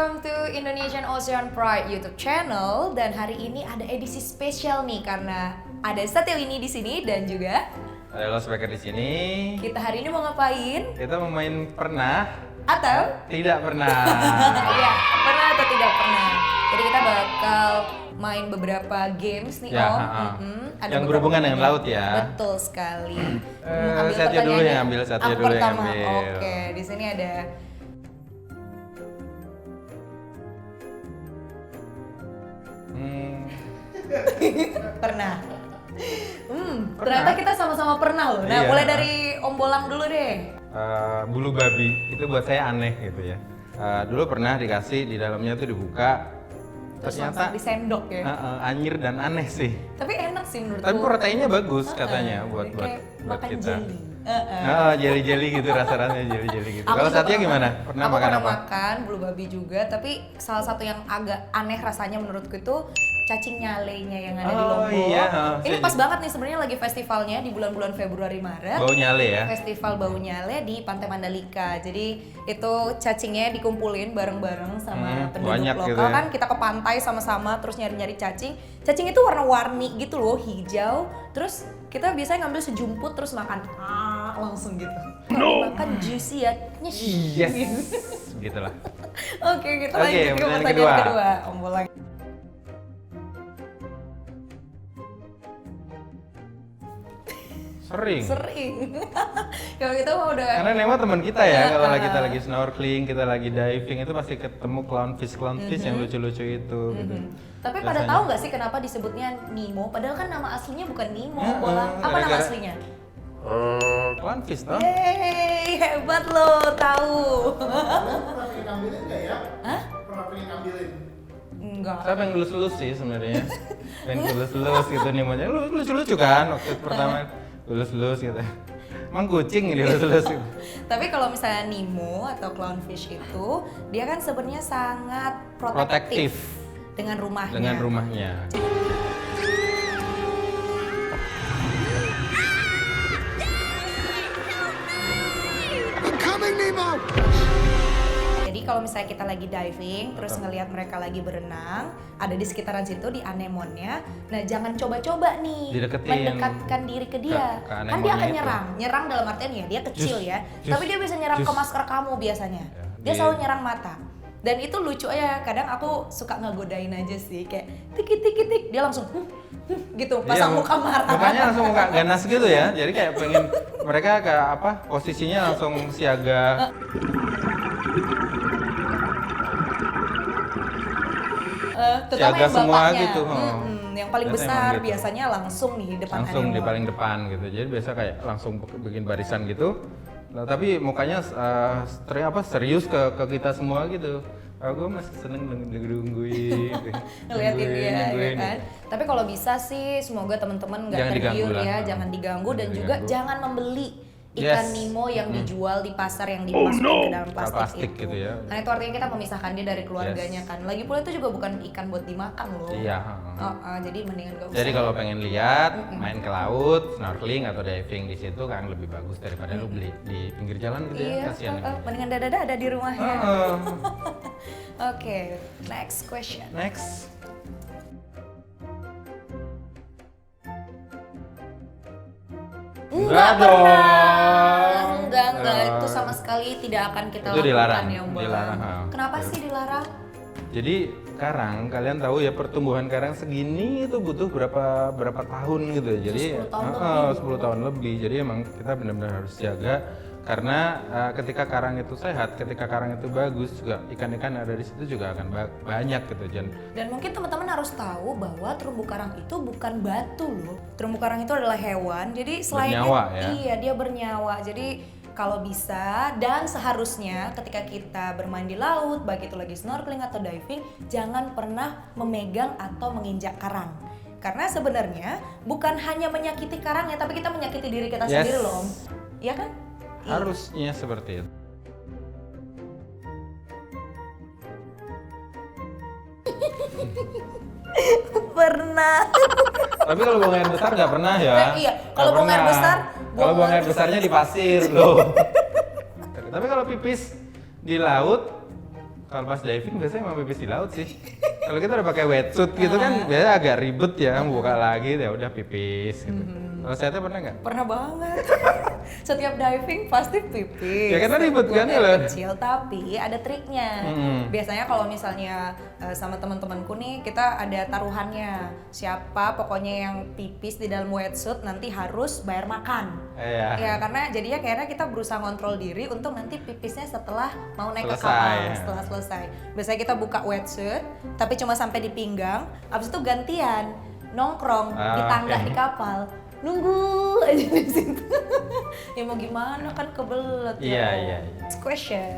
welcome to Indonesian Ocean Pride YouTube channel. Dan hari ini ada edisi spesial nih karena ada Satyawini di sini dan juga ada Los Baker di sini. Kita hari ini mau ngapain? Kita mau main pernah Atau tidak pernah. ya, pernah atau tidak pernah. Jadi kita bakal main beberapa games nih Ya, Om. Ada yang berhubungan dengan laut ya. Betul sekali. Satya dulu yang ambil, Satya dulu yang pertama. ambil. Oke, di sini ada pernah. Ternyata kita sama-sama pernah loh. Nah, Iya. mulai dari Om Bolang dulu deh. Bulu babi itu buat saya aneh gitu ya. Dulu pernah dikasih di dalamnya tuh dibuka, Terus ternyata langsung disendok ya. anyir dan aneh sih. Tapi enak sih menurutku. Tapi proteinnya bagus katanya buat Kayak makan kita. jelly. Jeli gitu rasanya jeli gitu. Aku Kalau juga Satya gimana? Pernah aku makan pernah apa? makan bulu babi juga, tapi salah satu yang agak aneh rasanya menurutku itu cacing nyalenya yang ada di Lombok. Iya, Ini pas banget nih sebenarnya lagi festivalnya di bulan-bulan Februari Maret. Bau nyale ya? Festival Bau Nyale di Pantai Mandalika. Jadi itu cacingnya dikumpulin bareng-bareng sama penduduk banyak lokal gitu ya. kan, kita ke pantai sama-sama terus nyari-nyari cacing. Cacing itu warna-warni gitu loh, hijau. Terus kita biasanya ngambil sejumput terus makan langsung gitu. Kalau makan juicy ya. Nyesh. Yes. Gitulah. Oke, kita Oke, lanjut ke pertanyaan pertanyaan kedua. kedua. Om Bolang. Sering. Kalau kita mah udah Karena Nema teman kita ya, kalau kita lagi snorkeling, kita lagi diving itu pasti ketemu clownfish yang lucu-lucu itu gitu. Tapi pada tahu nggak sih kenapa disebutnya Nemo? Padahal kan nama aslinya bukan Nemo, Bolang. Apa nama gara-gara- aslinya? Clownfish toh? Yeay, hebat lo, tahu. Pernah pengen ngambilin nggak ya? Hah? Pernah pengen ngambilin? Enggak. Saya pengen lulus-lulus sih sebenarnya. Pengen lulus-lulus gitu Nemonya. Lucu-lucu kan waktu pertama lulus-lulus gitu. Emang kucing ini lulus-lulus gitu. Tapi kalau misalnya Nemo atau clownfish itu, dia kan sebenarnya sangat protektif dengan rumahnya. Dengan rumahnya. Jadi kalau misalnya kita lagi diving, terus ngelihat mereka lagi berenang, ada di sekitaran situ di anemonnya. Nah, jangan coba-coba nih Dideketin. mendekatkan diri ke dia. Ke Kan anemonnya dia akan itu. nyerang dalam artian ya dia kecil Jus, ya. jus, Tapi dia bisa nyerang jus. ke masker kamu biasanya. Ya, Dia di- selalu nyerang mata. Dan itu lucu ya. Kadang aku suka ngegodain aja sih kayak tik dia langsung gitu pasang Iya, muka marah. Mukanya langsung muka ganas gitu ya. Jadi kayak pengen mereka kayak apa? Posisinya langsung siaga. Terutama siaga yang semua bapaknya. gitu. Yang paling Biasanya besar emang gitu. biasanya langsung nih di depan Langsung di anemon. paling depan gitu. Jadi biasa kayak langsung bikin barisan gitu. Nah, tapi mukanya serius ke kita semua gitu. Aku masih seneng nungguin. Ngeliatin dia ya nungguin. kan. Tapi kalau bisa sih semoga teman-teman nggak Jangan tergiur diganggu lah. ya, jangan diganggu dan Jangan juga diganggu. jangan membeli ikan Yes. Nemo yang dijual di pasar yang dimasukin ke dalam plastik, Plastik itu. gitu ya. Karena itu artinya kita memisahkan dia dari keluarganya kan. Lagi pula itu juga bukan ikan buat dimakan loh. Iya. Jadi mendingan gak usah. Jadi kalau pengen lihat main ke laut, snorkeling atau diving di situ kan lebih bagus daripada lu beli di pinggir jalan gitu ya. Iya, Kasihan. mendingan dada ada di rumahnya. Heeh. Oke, next question. Next. Enggak dong. pernah. Enggak. Eh, Itu sama sekali tidak akan kita itu lakukan dilarang, ya, Mbak. dilarang, Kenapa sih dilarang? Jadi karang, kalian tahu ya pertumbuhan karang segini itu butuh berapa tahun gitu ya. Jadi 10 tahun lebih. 10 tahun lebih. Jadi emang kita benar-benar harus jaga karena ketika karang itu sehat, ketika karang itu bagus juga ikan-ikan yang ada di situ juga akan banyak gitu. Dan mungkin teman-teman harus tahu bahwa terumbu karang itu bukan batu loh. Terumbu karang itu adalah hewan. Jadi selain Bernyawa ya? Iya, dia bernyawa. Jadi kalau bisa dan seharusnya ketika kita bermain di laut, baik itu lagi snorkeling atau diving, jangan pernah memegang atau menginjak karang. Karena sebenarnya bukan hanya menyakiti karangnya, tapi kita menyakiti diri kita Yes. sendiri loh, Om. Iya kan? Harusnya seperti itu. Pernah. Tapi kalau buang air besar nggak pernah ya. Iya, kalau Nggak buang air pernah. besar, Kalau buang air besarnya di pasir loh. Tapi kalau pipis di laut Kalau pas diving biasanya emang pipis di laut sih. Kalau kita udah pakai wetsuit gitu kan biasanya agak ribet ya, buka lagi ya udah pipis gitu. Kalau saya pernah nggak? Pernah banget. Setiap diving pasti pipis. Ya karena ribet kan Buangnya kalau. kecil, tapi ada triknya. Biasanya kalau misalnya sama teman-temanku nih, kita ada taruhannya. Siapa pokoknya yang pipis di dalam wetsuit nanti harus bayar makan. Iya. Ya karena jadinya kayaknya kita berusaha kontrol diri untuk nanti pipisnya setelah mau naik ke Selesai, kapal, ya. setelah selesai. Biasanya kita buka wetsuit, tapi cuma sampai di pinggang. Abis itu gantian nongkrong di tangga oke. di kapal, nunggu aja di situ. Ya mau gimana kan kebelet Iya, ya. iya, iya. Next question.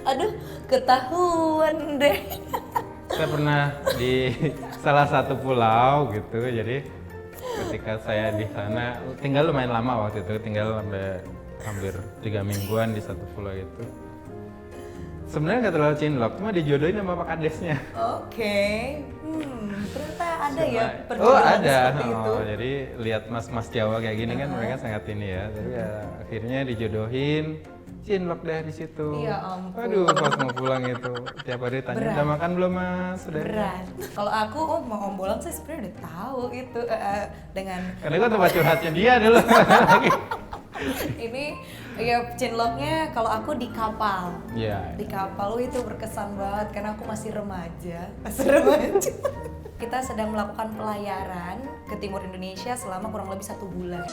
Aduh, ketahuan deh. Saya pernah di salah satu pulau gitu, jadi ketika saya di sana tinggal lumayan lama waktu itu, tinggal sampai hampir 3 mingguan di satu pulau itu. Sebenarnya nggak terlalu cinlok, cuma dijodohin sama Pak Kadesnya. Oke. Ternyata ada ya Oh perjodohan ada, seperti itu. jadi lihat mas-mas Jawa kayak gini kan mereka sangat ini ya. Tapi ya akhirnya dijodohin, cinlok deh di situ. Ya ampun. Aduh pas mau pulang itu tiap hari tanya Berat. udah makan belum mas? Udah. Berat. Kalau aku mau Om Bolang sih sebenarnya udah tahu itu dengan Karena itu tempat curhatnya dia dulu. ini ya cinloknya kalau aku di kapal. Iya. Di kapal itu berkesan banget karena aku masih remaja. Masih remaja. Kita sedang melakukan pelayaran ke timur Indonesia selama kurang lebih 1 bulan.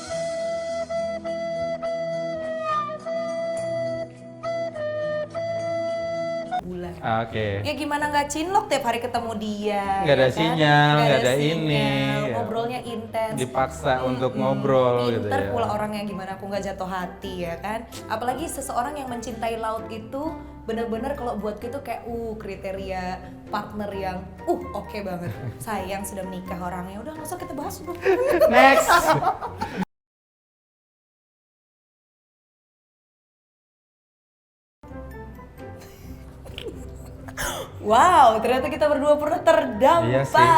Bulan. Oke. Ya gimana nggak cinlok tiap hari ketemu dia. Nggak ada ya kan? sinyal, nggak ada sinyal, ini, ya. Ngobrolnya intens. Dipaksa untuk ngobrol gitu Pinter ya. pula orangnya gimana aku nggak jatuh hati ya kan. Apalagi seseorang yang mencintai laut itu bener-bener kalau buat gitu kayak kriteria partner yang oke banget. Sayang sudah menikah orangnya. Udah nggak usah kita bahas. Next. Wow, ternyata kita berdua pernah terdampak. Iya sih.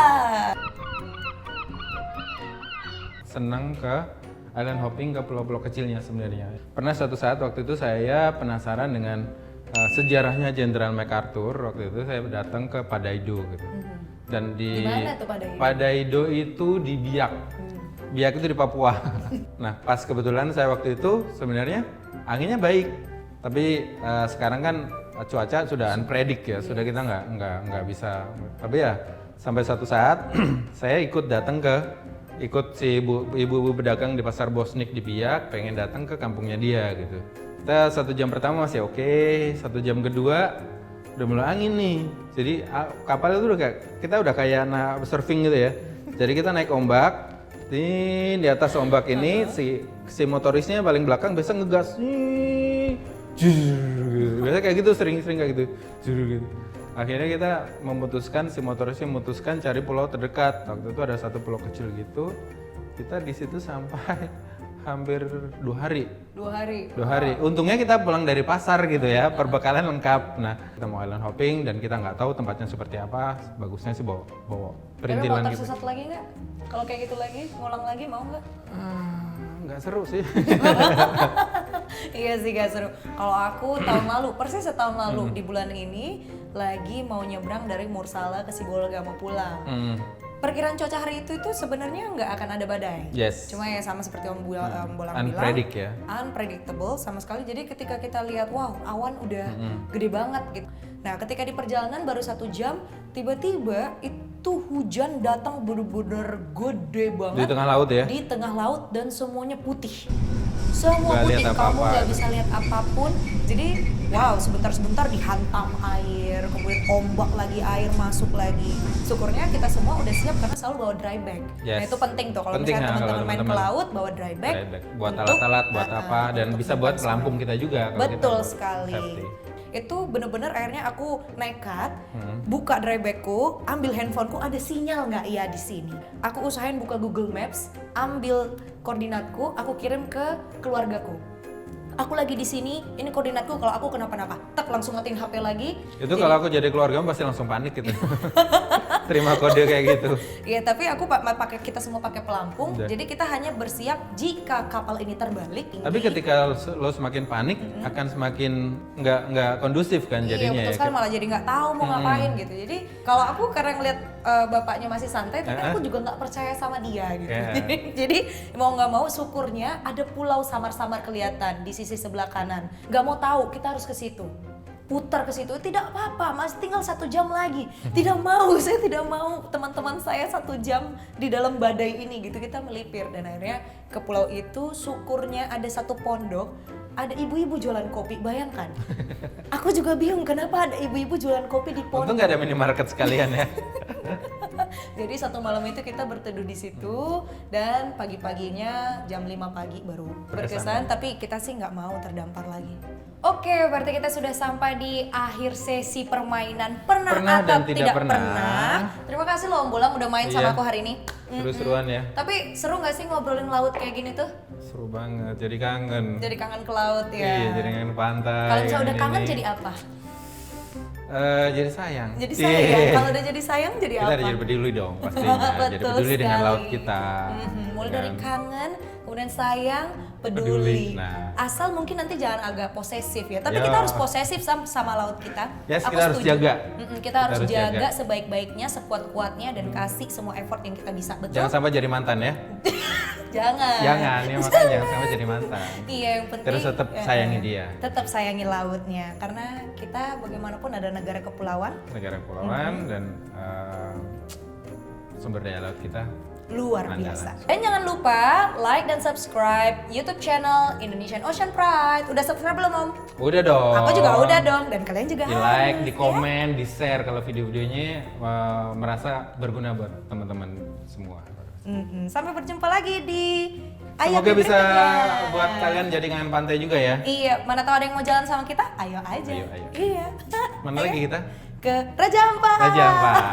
Senang ke island hopping ke pulau-pulau kecilnya sebenarnya. Pernah suatu saat waktu itu saya penasaran dengan sejarahnya Jenderal MacArthur. Waktu itu saya datang ke Padaido gitu. Dan Di mana tuh Padaido? Padaido itu di Biak. Biak itu di Papua. Nah, pas kebetulan saya waktu itu sebenarnya anginnya baik. Tapi sekarang kan cuaca sudah unpredict ya, sudah kita nggak bisa. Tapi ya sampai suatu saat saya ikut si ibu-ibu pedagang di pasar Bosnik di Biak, pengen datang ke kampungnya dia gitu. Kita 1 jam pertama masih oke, 1 jam kedua udah mulai angin nih. Jadi kapal itu kita udah kayak surfing gitu ya. Jadi kita naik ombak, di atas ombak ini si motorisnya paling belakang biasa ngegas nih. Biasa kayak gitu, sering kayak gitu. Gitu. Akhirnya kita si motorisnya memutuskan cari pulau terdekat. Waktu itu ada satu pulau kecil gitu. Kita di situ sampai hampir 2 hari. 2 hari. 2 hari. Untungnya kita pulang dari pasar gitu ya, perbekalan lengkap. Nah, kita mau island hopping dan kita nggak tahu tempatnya seperti apa. Bagusnya sih bawa Tapi mau perintilan gitu. tersesat lagi nggak? Kalau kayak gitu lagi, ngulang lagi mau nggak? Nggak seru sih. Iya sih gak seru. Kalau aku tahun lalu, persis setahun lalu di bulan ini lagi mau nyebrang dari Mursala ke Sibolga mau pulang. Perkiraan cuaca hari itu sebenarnya nggak akan ada badai. Yes. Cuma ya sama seperti Om Bolang bilang. Unpredict ya. Unpredictable sama sekali. Jadi ketika kita lihat, wow awan udah gede banget gitu. Nah ketika di perjalanan baru 1 jam, tiba-tiba itu hujan datang bener-bener gede banget. Di tengah laut ya? Di tengah laut dan semuanya putih. Semua Nggak putih, lihat kamu apa-apa. nggak bisa lihat apapun. Jadi wow, sebentar-sebentar dihantam air, kemudian ombak lagi, air masuk lagi. Syukurnya kita semua udah siap karena selalu bawa dry bag. Yes. Nah itu penting tuh kalau Penting, misalnya kalau teman-teman main ke teman-teman. laut bawa dry bag. Buat untuk- alat-alat, buat apa, dan untuk bisa buat simpan pelampung semua. kita juga. Kalau kita Betul buat sekali. safety. Itu bener-bener akhirnya aku nekat, buka dry bagku, ambil handphoneku, ada sinyal nggak ya di sini. Aku usahain buka Google Maps, ambil koordinatku, aku kirim ke keluargaku. Aku lagi di sini, ini koordinatku kalau aku kenapa-napa. Tak langsung matiin HP lagi. Itu kalau aku jadi keluarga pasti langsung panik gitu. terima kode kayak gitu. Iya, tapi aku kita semua pakai pelampung. Udah. Jadi kita hanya bersiap jika kapal ini terbalik. Tapi ketika lo semakin panik akan semakin nggak kondusif kan jadinya Iya, betul sekali, malah jadi nggak tahu mau ngapain gitu. Jadi kalau aku karena ngeliat bapaknya masih santai, tapi aku juga nggak percaya sama dia gitu. Jadi mau nggak mau syukurnya ada pulau samar-samar kelihatan di sisi sebelah kanan. Nggak mau tahu, kita harus ke situ. Putar ke situ, tidak apa-apa, masih tinggal 1 jam lagi. Tidak mau, saya tidak mau teman-teman saya 1 jam di dalam badai ini gitu. Kita melipir dan akhirnya ke pulau itu. Syukurnya ada satu pondok, ada ibu-ibu jualan kopi, bayangkan. Aku juga bingung kenapa ada ibu-ibu jualan kopi di pondok. Untung nggak ada minimarket sekalian ya. Jadi satu malam itu kita berteduh di situ dan pagi-paginya jam 5 pagi baru berkesan, tapi kita sih nggak mau terdampar lagi. Oke, berarti kita sudah sampai di akhir sesi permainan pernah dan atau tidak pernah. Terima kasih loh Om Bulang udah main sama Iya. aku hari ini. Seru-seruan ya. Tapi seru nggak sih ngobrolin laut kayak gini tuh? Seru banget, jadi kangen. Jadi kangen ke laut ya. Iya, jadi kangen pantai. Kalau misalnya udah kangen ini. jadi apa? Jadi sayang. Jadi sayang. Kalau udah jadi sayang jadi Kita apa? jadi peduli dong pastinya. Jadi Betul peduli dengan sekali. laut kita. Mulai kan? dari kangen, kemudian sayang, peduli. Peduli, nah. Asal mungkin nanti jangan agak posesif ya. Tapi Ya. kita harus posesif sama laut kita. Yes, Aku kita harus setuju. jaga. Kita harus harus jaga jaga. sebaik-baiknya, sekuat-kuatnya dan kasih semua effort yang kita bisa. Betul? Jangan sampai jadi mantan ya. Jangan. Jangan, ya makanya jangan sampai jadi mantan. Iya, yang penting Terus tetap sayangi dia. Tetap sayangi lautnya karena kita bagaimanapun ada negara kepulauan Negara kepulauan dan sumber daya laut kita luar andalan. biasa. Dan jangan lupa like dan subscribe YouTube channel Indonesian Ocean Pride. Udah subscribe belum Om? Udah dong. Aku juga udah dong dan kalian juga Di like, di komen, di share kalau video-videonya merasa berguna buat teman-teman semua. Sampai berjumpa lagi di Semoga Ayam bisa berikutnya. buat kalian jadi kangen pantai juga ya. Iya, mana tahu ada yang mau jalan sama kita? Ayo aja. Ayo, ayo. Iya. Mana lagi kita? Ke Raja Ampat. Raja Ampat.